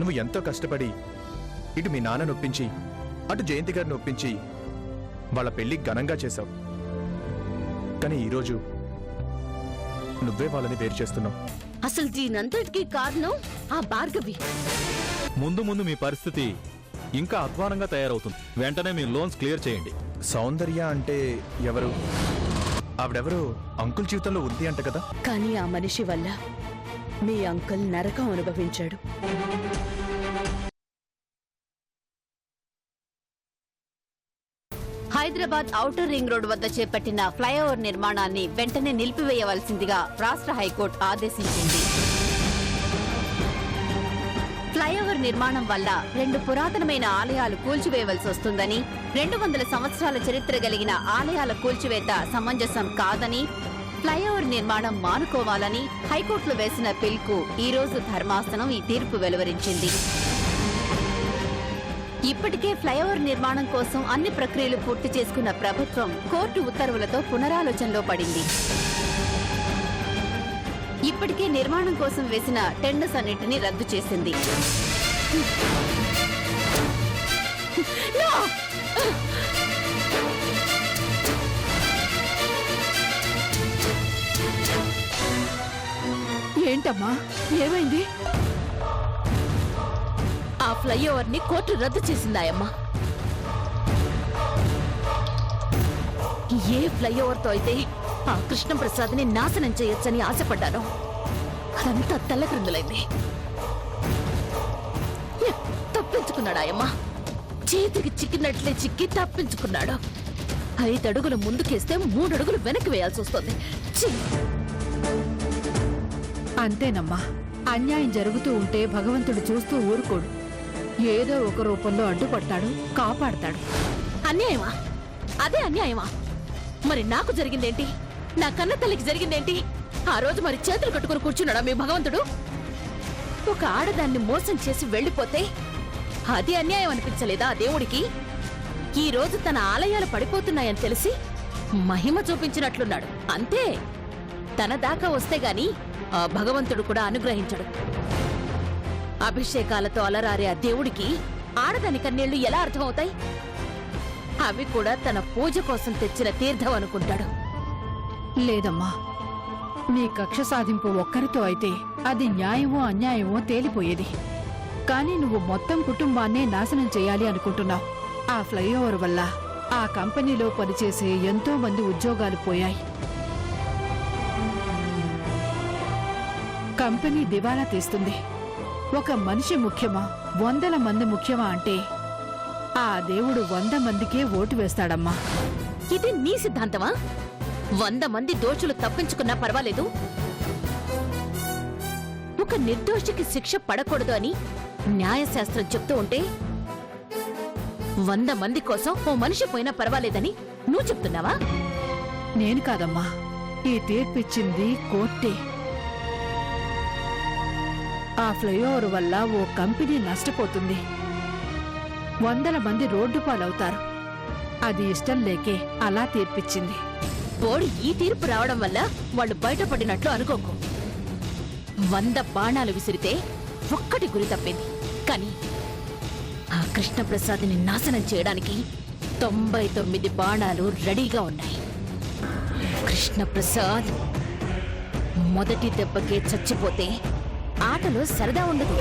నువ్వు ఎంతో కష్టపడి ఇటు మీ నాన్న నొప్పించి అటు జయంతి గారిని ఒప్పించి వాళ్ళ పెళ్లి ఘనంగా చేశావు. కానీ ఈరోజు నువ్వే వాళ్ళని వేరు చేస్తున్నావు. అసలు దీనంతటికీ కారణం ఆ భార్గవి. ముందు ముందు మీ పరిస్థితి ఇంకా అధ్వానంగా తయారవుతుంది. వెంటనే మీ లోన్స్ క్లియర్ చేయండి. సౌందర్య అంటే ఎవరు? ఆవిడెవరు అంకుల్ జీవితంలో ఉంది అంట కదా. కానీ ఆ మనిషి వల్ల మీ అంకుల్ నరకం అనుభవించాడు. హైదరాబాద్ ఔటర్ రింగ్ రోడ్ వద్ద చేపట్టిన ఫ్లైఓవర్ నిర్మాణాన్ని వెంటనే నిలిపివేయవలసిందిగా రాష్ట్ర హైకోర్టు ఆదేశించింది. ఫ్లైఓవర్ నిర్మాణం వల్ల 2 పురాతనమైన ఆలయాలు కూల్చివేయవలసి వస్తుందని, 200 సంవత్సరాల చరిత్ర కలిగిన ఆలయాల కూల్చివేత సమంజసం కాదని, ఫ్లైఓవర్ నిర్మాణం మానుకోవాలని హైకోర్టులో వేసిన పిల్కు ఈ రోజు ధర్మాసనం ఈ తీర్పు వెలువరించింది. ఇప్పటికే ఫ్లైఓవర్ నిర్మాణం కోసం అన్ని ప్రక్రియలు పూర్తి చేసుకున్న ప్రభుత్వం కోర్టు ఉత్తర్వులతో పునరాలోచనలో పడింది. ఇప్పటికే నిర్మాణం కోసం వేసిన టెండర్స్ అన్నింటినీ రద్దు చేసింది. ఏంటమ్మా, ఏమైంది? ఆ ఫ్లైఓవర్ ని కోర్టు రద్దు చేసిందాయమ్మా. ఏ ఫ్లైఓవర్ తో అయితే ఆ కృష్ణప్రసాద్ ని నాశనం చేయొచ్చని ఆశపడ్డాను, అదంతా తల్లక్రిందులైంది. తప్పించుకున్నాడాయమ్మా. చేతికి చిక్కినట్లే చిక్కి తప్పించుకున్నాడు. 5 అడుగులు ముందుకేస్తే 3 అడుగులు వెనక్కి వేయాల్సి వస్తుంది. అంతేనమ్మా, అన్యాయం జరుగుతూ ఉంటే భగవంతుడు చూస్తూ ఊరుకోడు. ఏదో ఒక రూపంలో అడ్డుపడతాడు, కాపాడతాడు. అన్యాయమా? అదే అన్యాయమా? మరి నాకు జరిగిందేంటి? నా కన్న తల్లికి జరిగిందేంటి? ఆ రోజు మరి చేతులు కట్టుకుని కూర్చున్నాడా మీ భగవంతుడు? ఒక ఆడదాన్ని మోసం చేసి వెళ్లిపోతే అది అన్యాయం అనిపించలేదా ఆ దేవుడికి? ఈ రోజు తన ఆలయాలు పడిపోతున్నాయని తెలిసి మహిమ చూపించినట్లున్నాడు. అంతే. తన దాకా వస్తే గాని ఆ భగవంతుడు కూడా అనుగ్రహించడు. అభిషేకాలతో అలరారే ఆ దేవుడికి ఆడదాని కన్నీళ్లు ఎలా అర్థమవుతాయి? అవి కూడా తన పూజ కోసం తెచ్చిన తీర్థం అనుకుంటాడు. లేదమ్మా, నీ కక్ష సాధింపు ఒక్కరితో అయితే అది న్యాయమో అన్యాయమో తేలిపోయేది. కానీ నువ్వు మొత్తం కుటుంబాన్నే నాశనం చేయాలి అనుకుంటున్నావు. ఆ ఫ్లైఓవర్ వల్ల ఆ కంపెనీలో పనిచేసే ఎంతో మంది ఉద్యోగాలు పోయాయి. కంపెనీ దివాలా తీస్తుంది. ఒక మనిషి ముఖ్యమా, 100 మంది ముఖ్యమా అంటే ఆ దేవుడు 100 మందికే ఓటు వేస్తాడమ్మా. ఇది నీ సిద్ధాంతమా? 100 మంది దోషులు తప్పించుకున్నా పర్వాలేదు, ఒక నిర్దోషికి శిక్ష పడకూడదు అని న్యాయశాస్త్రం చెప్తూ ఉంటే 100 మంది కోసం ఓ మనిషి పోయినా పర్వాలేదని నువ్వు చెప్తున్నావా? నేను కాదమ్మా, ఈ తీర్పిచ్చింది కోర్టే. ఆ ఫ్లైఓవర్ వల్ల ఓ కంపెనీ నష్టపోతుంది, 100 మంది రోడ్డు పాలవుతారు. అది ఇష్టం లేకే అలా తీర్పిచ్చింది. బోర్డు ఈ తీర్పు రావడం వల్ల వాళ్ళు బయటపడినట్లు అనుకోకు. 100 బాణాలు విసిరితే ఒక్కటి గురి తప్పింది. కానీ ఆ కృష్ణప్రసాద్ని నాశనం చేయడానికి 99 బాణాలు రెడీగా ఉన్నాయి. కృష్ణప్రసాద్ మొదటి దెబ్బకే చచ్చిపోతే ఆటలో సరదా ఉండదు.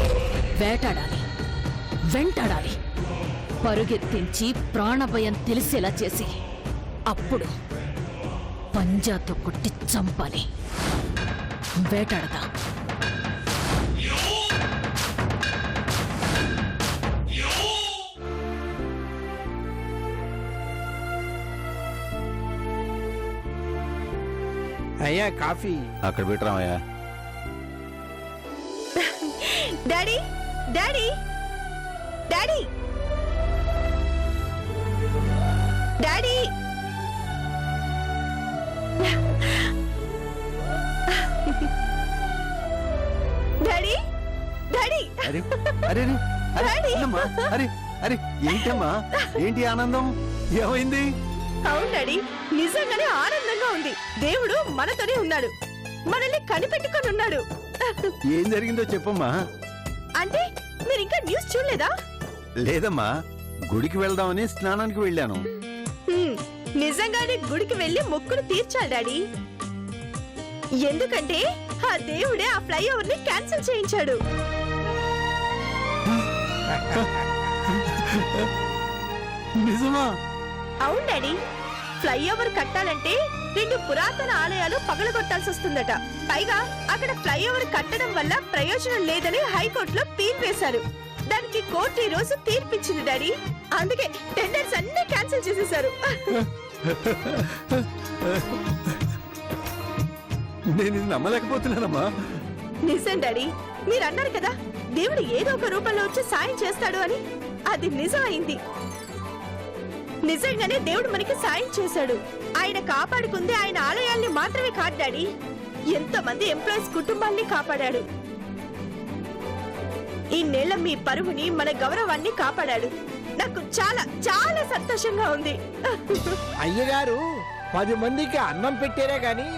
వేటాడాలి, వెంటాడాలి, పరుగెత్తించి ప్రాణభయం తెలిసేలా చేసి అప్పుడు పంజాతో కొట్టి చంపాలి. వేటాడదా? అయ్యా కాఫీ అక్కడ పెట్టరామయ్యా. Daddy, daddy, daddy, daddy, daddy, daddy, అరే అరే అరే అరే అరే ఏంటమ్మా, ఏంటి ఆనందం, ఏమైంది? అవును డాడీ, నిజంగానే ఆనందంగా ఉంది. దేవుడు మనతోనే ఉన్నాడు, మనల్ని కనిపెట్టుకొని ఉన్నాడు. ఏం జరిగిందో చెప్పమ్మా. అంటే మీరు ఇంకా న్యూస్ చూడలేదా? లేదమ్మా, గుడికి వెళ్దామని స్నానానికి వెళ్ళాను. నిజంగానే గుడికి వెళ్లి మొక్కులు తీర్చాలి డాడీ. ఎందుకంటే ఆ దేవుడే ఆ ఫ్లైఓవర్ ని క్యాన్సిల్ చేయించాడు. నిజమా? అవును డాడీ, ఫ్లైఓవర్ కట్టాలంటే 2 పురాతన ఆలయాలు పగలగొట్టాల్సి వస్తుందట. పైగా అక్కడ ఫ్లైఓవర్ కట్టడం వల్ల ప్రయోజనం లేదని హైకోర్టులో తీర్పు వేశారు. దానికి కోర్టు ఈ రోజు తీర్పిచ్చింది డాడీ. అందుకే టెండర్స్ అన్ని క్యాన్సిల్ చేసేశారు. నేను ఇది నమ్మలేకపోతున్నానమ్మా. నిజం డాడీ, మీరు అన్నారు కదా దేవుడు ఏదో ఒక రూపంలో వచ్చి సాయం చేస్తాడు అని. అది నిజం అయింది. నిజంగానే దేవుడు మనకి సాయం చేశాడు. ఆయన కాపాడుకుంది ఆయన ఆలయాల్ని మాత్రమే కాదు డాడీ, ఎంతమంది ఎంప్లాయీస్ కుటుంబాల్ని కాపాడాడు. ఈ నెల మీ పరువుని, మన గౌరవాన్ని కాపాడాడు. నాకు చాలా చాలా సంతోషంగా ఉంది. అయ్యగారు 10 మందికి అన్నం పెట్టారే గాని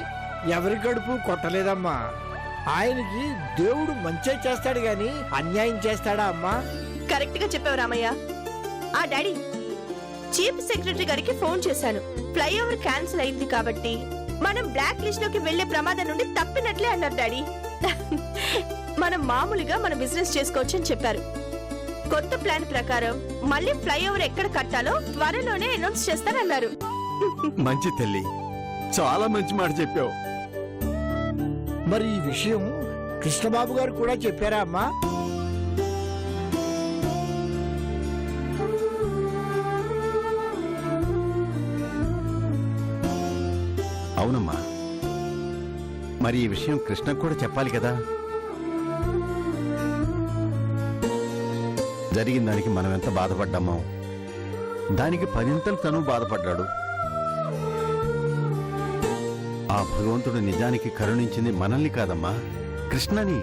ఎవరి కడుపు కొట్టలేదమ్మా. ఆయనకి దేవుడు మంచే చేస్తాడు గాని అన్యాయం చేస్తాడా అమ్మా? కరెక్ట్ గా చెప్పావు రామయ్య. ఆ డాడీ, చీఫ్ సెక్రటరీ గారికి ఫోన్ చేశాను. ఫ్లైఓవర్ క్యాన్సిల్ అయింది కాబట్టి మనం బ్లాక్ లిస్ట్ లోకి వెళ్లే ప్రమాదం నుండి తప్పినట్లే అన్నారు డాడీ. మనం మామూలుగా మన బిజినెస్ చేసుకోవచ్చు అని చెప్పారు. కొత్త ప్లాన్ ప్రకారం మళ్ళీ ఫ్లైఓవర్ ఎక్కడ కట్టాలో త్వరలోనే అనౌన్స్ చేస్తారన్నారు. మంచి తల్లి, చాలా మంచి మాట చెప్పావు. మరి ఈ విషయం కృష్ణబాబు గారు కూడా చెప్పారా అమ్మా? అవునమ్మా, మరి ఈ విషయం కృష్ణకు కూడా చెప్పాలి కదా. జరిగిన దానికి మనం ఎంత బాధపడ్డామో దానికి 10 తను బాధపడ్డాడు. ఆ భగవంతుడు నిజానికి కరుణించింది మనల్ని కాదమ్మా, కృష్ణని.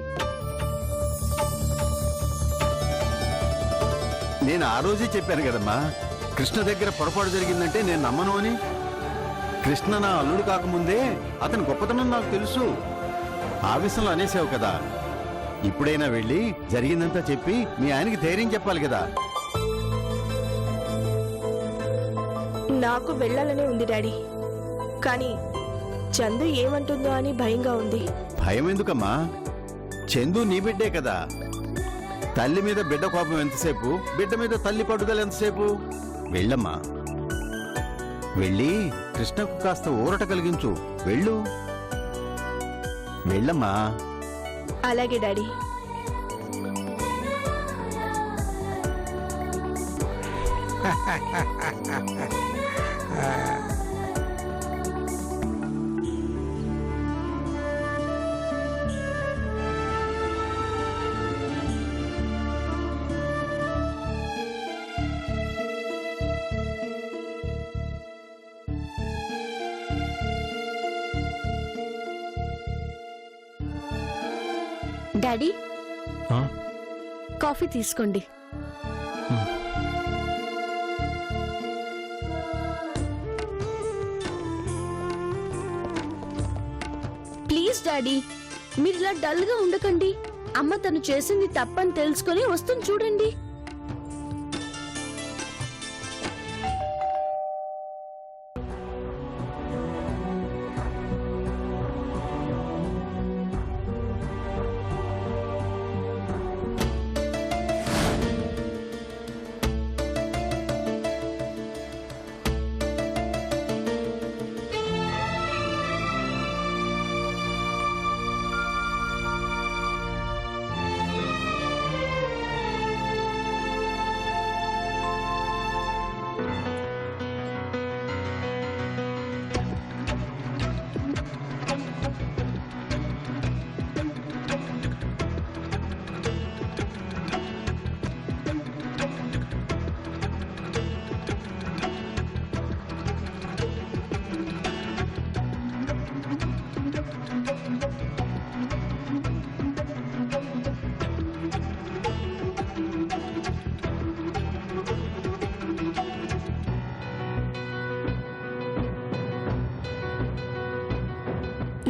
నేను ఆ రోజే చెప్పాను కదమ్మా, కృష్ణ దగ్గర పొరపాటు జరిగిందంటే నేను నమ్మను అని. కృష్ణ నా అల్లుడు కాకముందే అతని గొప్పతనం నాకు తెలుసు. ఆవేశంలో అనేసావు కదా. ఇప్పుడైనా వెళ్ళి జరిగిందంతా చెప్పి మీ ఆయనకి ధైర్యం చెప్పాలి కదా. నాకు వెళ్ళాలనే ఉంది డాడీ, కానీ చందు ఏమంటుందో అని భయంగా ఉంది. భయం ఎందుకమ్మా? చందు నీ బిడ్డే కదా. తల్లి మీద బిడ్డ కోపం ఎంతసేపు, బిడ్డ మీద తల్లి పట్టుదల ఎంతసేపు. వెళ్ళమ్మా, వెళ్ళి కృష్ణకు కాస్త ఊరట కలిగించు. వెళ్ళు, వెళ్ళమ్మా. అలాగే డాడీ. డాడీ, ఆ? కాఫీ తీసుకోండి. ప్లీజ్ డాడీ, మీరు ఇలా డల్ గా ఉండకండి. అమ్మ తను చేసింది తప్పని తెలుసుకొని వస్తుంది చూడండి.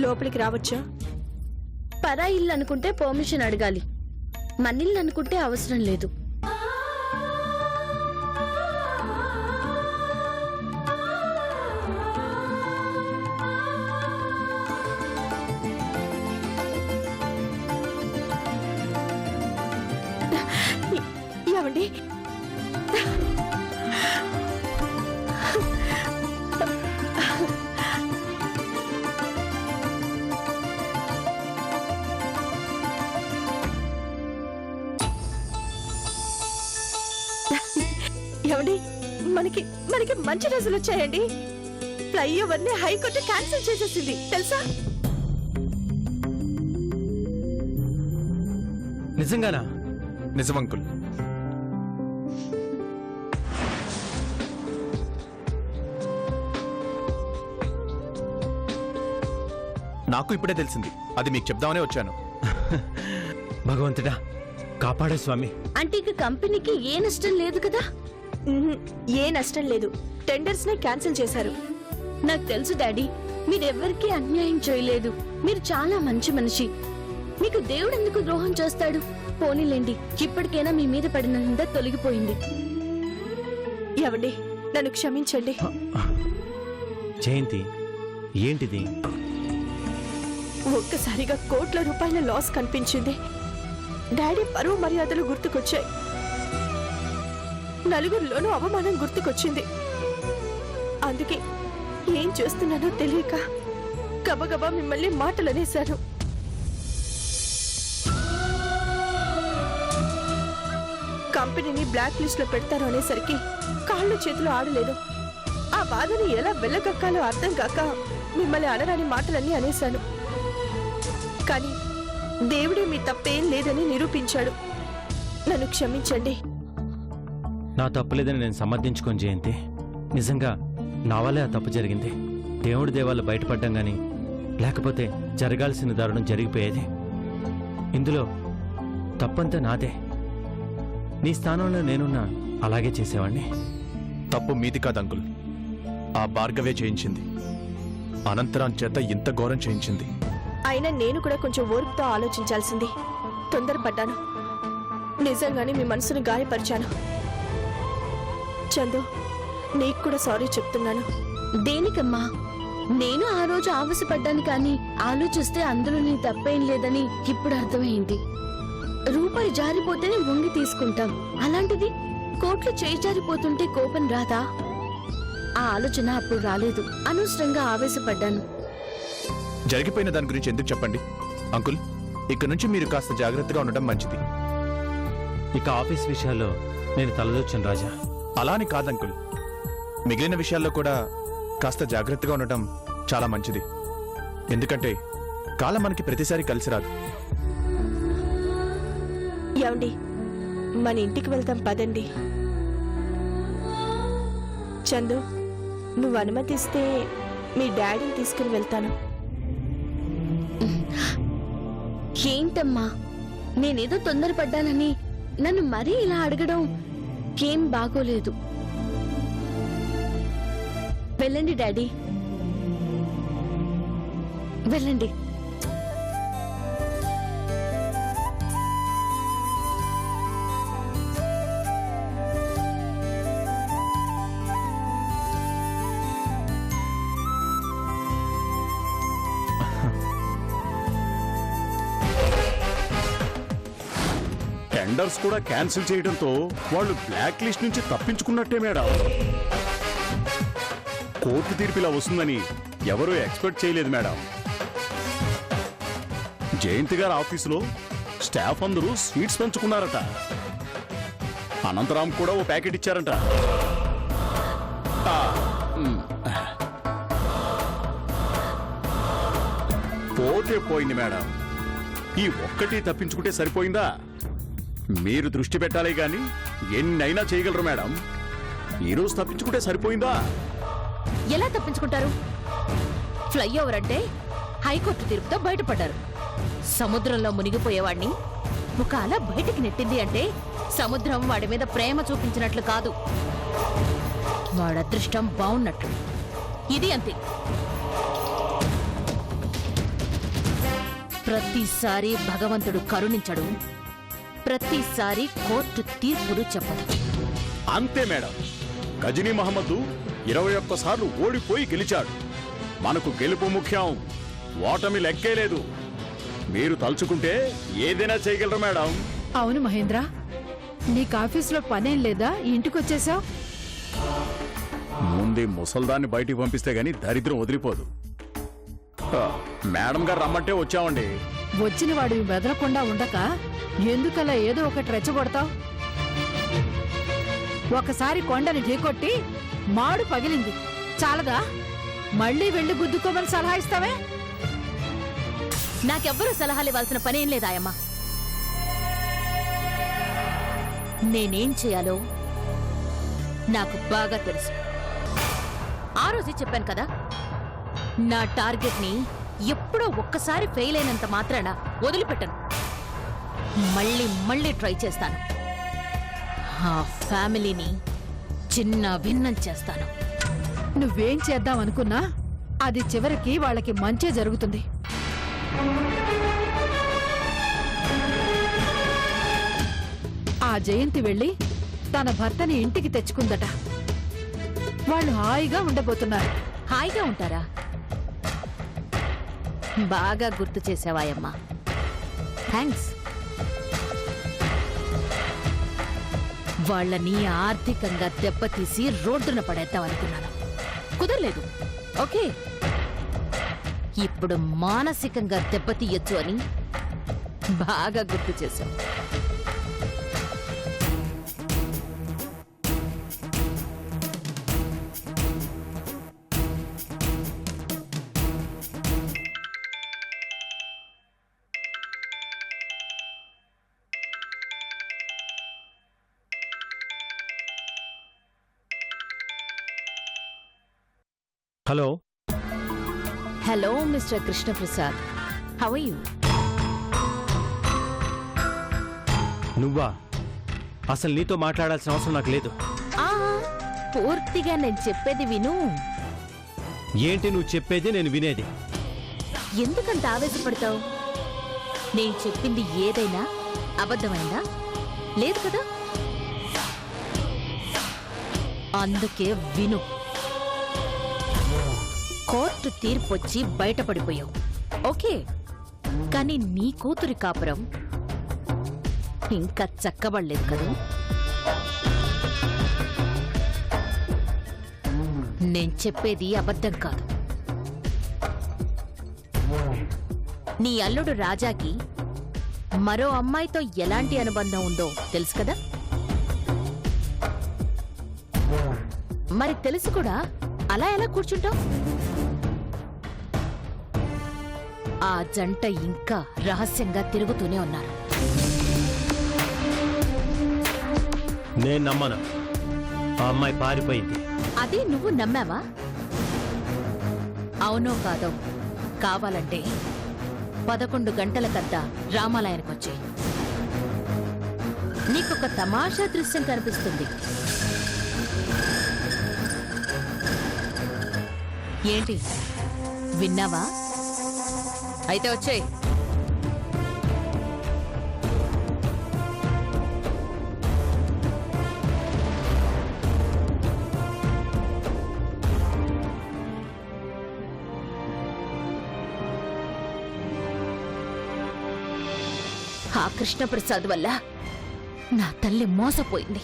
లోపలికి రావచ్చా? పరా ఇల్లు అనుకుంటే పర్మిషన్ అడగాలి. మనిల్ని అనుకుంటే అవసరం లేదు. ఏమండి ఏమండి మనకి మనకి మంచి రోజులు వచ్చాయండి. ఫ్లైఓవర్ ని హైకోర్టు క్యాన్సిల్ చేసేసింది తెలుసా? నిజంగానా? నిజం అంకుల్. నాకు ఇప్పుడే తెలిసింది. అది మీకు చెప్దామనే వచ్చాను. భగవంతుడా కాపాడే స్వామి. అంటే ఇక కంపెనీకి ఏ నష్టం లేదు కదా? ఏ నష్టం లేదు. టెండర్స్ ని క్యాన్సిల్ చేశారు. నాకు తెలుసు డాడీ, మీరెవ్వరికీ అన్యాయం చేయలేదు. మీరు చాలా మంచి మనిషి. మీకు దేవుడు ఎందుకు ద్రోహం చేస్తాడు? పోనీలేండి, ఇప్పటికైనా మీ మీద పడిన నింద తొలగిపోయింది. ఏమండి నన్ను క్షమించండి. జయంతి ఏంటిది? ఒక్కసారిగా కోట్ల రూపాయల లాస్ కనిపించింది. డాడీ పరువు మర్యాదలు గుర్తుకొచ్చాయి. నలుగురిలోనూ అవమానం గుర్తుకొచ్చింది. అందుకే ఏం చేస్తున్నానో తెలియక గబగబా మిమ్మల్ని మాటలనేశాను. కంపెనీని బ్లాక్ లిస్ట్ లో పెడతారు అనేసరికి కాళ్ళు చేతులు ఆడలేదు. ఆ బాధని ఎలా వెళ్ళగక్కాలో అర్థం కాక మిమ్మల్ని అనరాని మాటలన్నీ అనేశాను. కానీ దేవుడే మీ తప్పేం లేదని నిరూపించాడు. నన్ను క్షమించండి. నా తప్పు లేదని నేను సమర్థించుకోను జయంతి. నిజంగా నా వల్లే ఆ తప్పు జరిగింది. దేవుడి దేవాళ్ళు బయటపడ్డాం గాని లేకపోతే జరగాల్సిన దారుణం జరిగిపోయేది. ఇందులో తప్పంతా నాదే. నీ స్థానంలో నేనున్నా అలాగే చేసేవాణ్ణి. తప్పు మీది కాదు అంకుల్. ఆ భార్గవే చేయించింది. అనంతరం చేత ఇంత ఘోరం చేయించింది. అయినా నేను కూడా కొంచెం ఓర్పుతో ఆలోచించాల్సింది. తొందరపడ్డాను. నిజంగానే మీ మనసును గాయపరిచాను. చందు, నీకు కూడా సారీ చెప్తున్నాను. దేనికమ్మా? నేను ఆ రోజు ఆవేశపడ్డాను, కానీ ఆలోచిస్తే అందులో నీ తప్పేం లేదని ఇప్పుడు అర్థమైంది. రూపాయి జారిపోతేనే వంగి తీసుకుంటాం. అలాంటిది కోట్లు చేయి జారిపోతుంటే కోపం రాదా? ఆ ఆలోచన అప్పుడు రాలేదు. అనవసరంగా ఆవేశపడ్డాను. జరిగిపోయిన దాని గురించి ఎందుకు చెప్పండి అంకుల్. ఇక నుంచి మీరు కాస్త జాగ్రత్తగా ఉండటం మంచిది. ఇక ఆఫీస్ విషయాల్లో నేను తలదొచ్చాను రాజా. అలా అని కాదంకుల్, మిగిలిన విషయాల్లో కూడా కాస్త జాగ్రత్తగా ఉండటం చాలా మంచిది. ఎందుకంటే కాలం మనకి ప్రతిసారి కలిసి రాదు. ఏమండి, మన ఇంటికి వెళ్తాం పదండి. చందు, నువ్వు అనుమతిస్తే మీ డాడీని తీసుకుని వెళ్తాను. ఏంటమ్మా, నేనేదో తొందరపడ్డానని నన్ను మరీ ఇలా అడగడం ఏం బాగోలేదు. వెళ్ళండి డాడీ, వెళ్ళండి. టెండర్స్ కూడా క్యాన్సిల్ చేయడంతో వాళ్ళు బ్లాక్ లిస్ట్ నుంచి తప్పించుకున్నట్టే మేడం. కోర్టు తీర్పు ఇలా వస్తుందని ఎవరూ ఎక్స్పెక్ట్ చేయలేదు మేడం. జయంతి గారి ఆఫీసులో స్టాఫ్ అందరూ స్వీట్స్ పంచుకున్నారట. అనంతరాం కూడా ఓ ప్యాకెట్ ఇచ్చారంట. పోతే పోయింది మేడం. ఈ ఒక్కటి తప్పించుకుంటే సరిపోయిందా? మీరు దృష్టి పెట్టాలి గాని ఎన్నైనా చేయగలరు మేడం. ఈరోజు తప్పించుకుంటే సరిపోయిందా? ఎలా తప్పించుకుంటారు? ఫ్లైఓవర్ అంటే హైకోర్టు తీర్పుతో బయటపడ్డారు. సముద్రంలో మునిగిపోయేవాడిని ఒక అల బయటికి నెట్టింది అంటే సముద్రం వాడి మీద ప్రేమ చూపించినట్లు కాదు, వాడి అదృష్టం బాగున్నట్లు. ఇది అంతే. ప్రతిసారి భగవంతుడు కరుణించడు, ప్రతిసారి కోర్టు తీర్పులు చెప్పదు. అంతే మేడం. గజనీ మహమ్మద్ 21 సార్లు ఓడిపోయి గెలిచాడు. మనకు గెలుపు ముఖ్యం, ఓటమి లెక్కే లేదు. మీరు తలుచుకుంటే ఏదైనా చేయగలరు మేడం. అవును మహేంద్ర, నీకు ఆఫీసులో పనేం లేదా? ఇంటికొచ్చేసావు. ముందే ముసల్దాన్ని బయటికి పంపిస్తే గాని దరిద్రం వదిలిపోదు. మేడం గారు రమ్మంటే వచ్చామండి. వచ్చిన వాడివి బెదరకుండా ఉండక ఎందుకలా ఏదో ఒకటి రెచ్చగొడతావు? ఒకసారి కొండని ఢీకొట్టి మాడు పగిలింది చాలదా? మళ్ళీ వెళ్లి గుద్దుకోమని సలహా ఇస్తావే? నాకెవ్వరూ సలహాలు ఇవ్వాల్సిన పనేం లేదాయమ్మా. నేనేం చేయాలో నాకు బాగా తెలుసు. ఆ రోజే చెప్పాను కదా, నా టార్గెట్ని ఎప్పుడో ఒక్కసారి ఫెయిల్ అయినంత మాత్రాన వదిలిపెట్టను. మళ్ళీ మళ్ళీ ట్రై చేస్తాను. ఆ ఫ్యామిలీని చిన్న భిన్నం చేస్తాను. నువ్వేం చేద్దాం అనుకున్నా అది చివరికి వాళ్ళకి మంచే జరుగుతుంది. ఆ జయంతి వెళ్లి తన భర్తని ఇంటికి తెచ్చుకుందట. వాళ్ళు హాయిగా ఉండబోతున్నారు. హాయిగా ఉంటారా? బాగా గుర్తు చేసావాయమ్మా, థ్యాంక్స్. వాళ్ళని ఆర్థికంగా దెబ్బతీసి రోడ్డున పడేద్దాం అనుకున్నాను, కుదరలేదు. ఓకే, ఇప్పుడు మానసికంగా దెబ్బతీయొచ్చు అని బాగా గుర్తు చేశావు. Hello hello mister Krishnaprasad, how are you? నువ్వా? అసలు నీతో మాట్లాడాల్సిన అవసరం నాకు లేదు. పూర్తిగా నేను చెప్పేది విను. ఏంటి నువ్వు చెప్పేది నేను వినేది? ఎందుకంత ఆవేశపడతావు? నేను చెప్పింది ఏదైనా అబద్ధమైందా? లేదు కదా, అందుకే విను. కోర్టు తీర్పొచ్చి బయటపడిపోయావు, ఓకే. కానీ నీ కూతురి కాపురం ఇంకా చక్కబడలేదు కదా. నేను చెప్పేది అబద్ధం కాదు. నీ అల్లుడు రాజాకి మరో అమ్మాయితో ఎలాంటి అనుబంధం ఉందో తెలుసు కదా. మరి తెలుసు కూడా అలా ఎలా కూర్చుంటావు? ఆ జంట ఇంకా రహస్యంగా తిరుగుతూనే ఉన్నారు. నేను నమ్మను. ఆ అమ్మాయి పారిపోయింది. అది నువ్వు నమ్మావా? అవునో కాదో కావాలంటే 11 గంటలకంతా రామాలయానికొచ్చి నీకొక తమాషా దృశ్యం కనిపిస్తుంది. ఏంటి, విన్నావా? అయితే వచ్చేయ్. ఆ కృష్ణప్రసాద్ వల్ల నా తల్లి మోసపోయింది.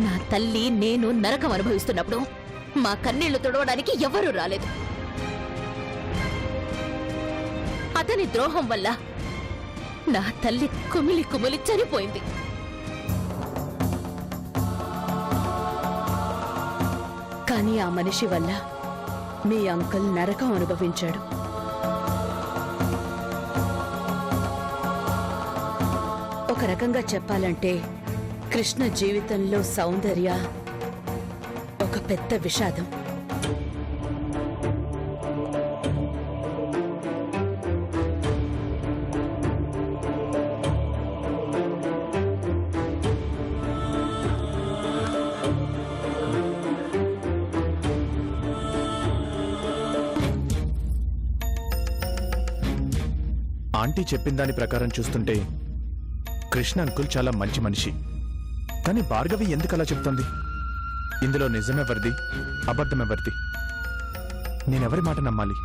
నా తల్లి నేను నరకం అనుభవిస్తున్నప్పుడు మా కన్నీళ్లు తుడవడానికి ఎవరూ రాలేదు. అతని ద్రోహం వల్ల నా తల్లి కుమిలి కుమిలి చనిపోయింది. కానీ ఆ మనిషి వల్ల మీ అంకుల్ నరకం అనుభవించాడు. ఒక రకంగా చెప్పాలంటే కృష్ణ జీవితంలో సౌందర్య ఒక పెద్ద విషాదం. ఆంటీ చెప్పిన దాని ప్రకారం చూస్తుంటే కృష్ణ అంకుల్ చాలా మంచి మనిషి. కానీ భార్గవి ఎందుకు అలా చెప్తోంది? ఇందులో నిజమెవరిది, అబద్ధమెవరిది? నేనెవరి మాట నమ్మాలి?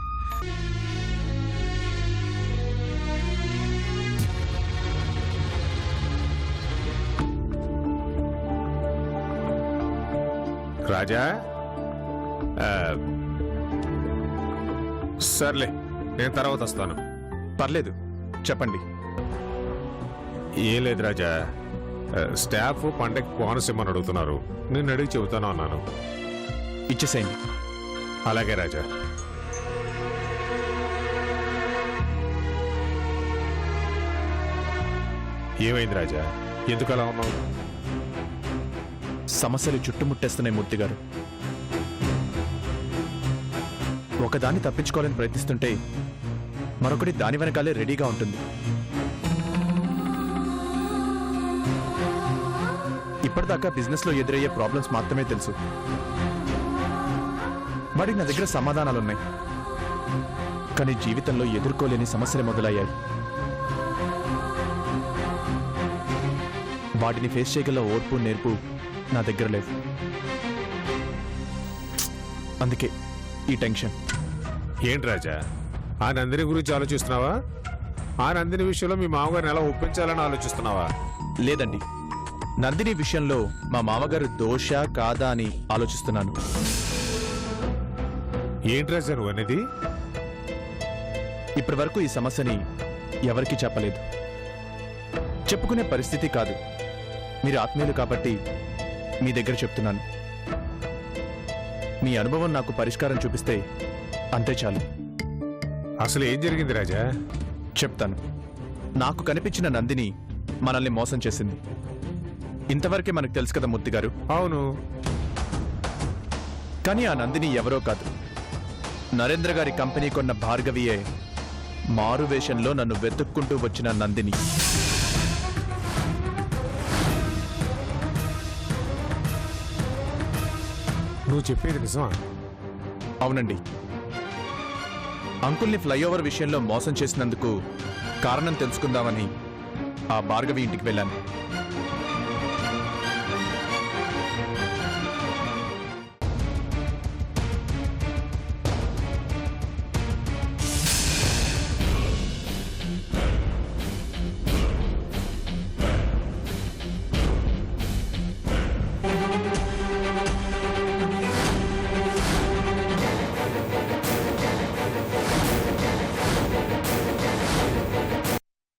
రాజా సర్లే, నేను తర్వాత వస్తాను. పర్లేదు, చెప్పండి. ఏం లేదు రాజా, స్టాఫ్ పండగకి బోనస్ ఇమ్మని అడుగుతున్నారు. నేను అడిగి చెబుతాను అన్నాను. ఇచ్చేసేయండి. అలాగే రాజా. ఏమైంది రాజా, ఎందుకు అలా ఉన్నావు? సమస్యలు చుట్టుముట్టేస్తున్నాయి మూర్తి గారు. ఒకదాన్ని తప్పించుకోవాలని ప్రయత్నిస్తుంటే మరొకటి దాని వెనకాలే రెడీగా ఉంటుంది. ఇప్పటిదాకా బిజినెస్లో ఎదురయ్యే ప్రాబ్లమ్స్ మాత్రమే తెలుసు. వాటికి నా దగ్గర సమాధానాలున్నాయి. కానీ జీవితంలో ఎదుర్కోలేని సమస్యలు మొదలయ్యాయి. వాటిని ఫేస్ చేయగల ఓర్పు, నేర్పు నా దగ్గర లేవు. అందుకే ఈ టెన్షన్. ఏంటి రాజా, ఆ నందిని గురించి ఆలోచిస్తున్నావా? ఆ నందిని విషయంలో మీ మామగారిని ఎలా ఒప్పించాలని ఆలోచిస్తున్నావా? లేదండి, నందిని విషయంలో మా మామగారు దోష కాదా అని ఆలోచిస్తున్నాను. ఏంటి రాజా నువ్వు అనేది? ఇప్పటి వరకు ఈ సమస్యని ఎవరికీ చెప్పలేదు. చెప్పుకునే పరిస్థితి కాదు. మీరు ఆత్మీయులు కాబట్టి మీ దగ్గర చెప్తున్నాను. మీ అనుభవం నాకు పరిష్కారం చూపిస్తే అంతే చాలు. అసలు ఏం జరిగింది రాజా? చెప్తాను. నాకు కనిపించిన నందిని మనల్ని మోసం చేసింది. ఇంతవరకే మనకు తెలుసు కదా మూర్తి గారు. అవును. కానీ ఆ నందిని ఎవరో కాదు, నరేంద్ర గారి కంపెనీ కొన్న భార్గవియే మారు వేషంలో నన్ను వెతుక్కుంటూ వచ్చిన నందిని. నువ్వు చెప్పేది నిజమా? అవునండి. అంకుల్ని ఫ్లైఓవర్ విషయంలో మోసం చేసినందుకు కారణం తెలుసుకుందామని ఆ భార్గవి ఇంటికి వెళ్ళాను.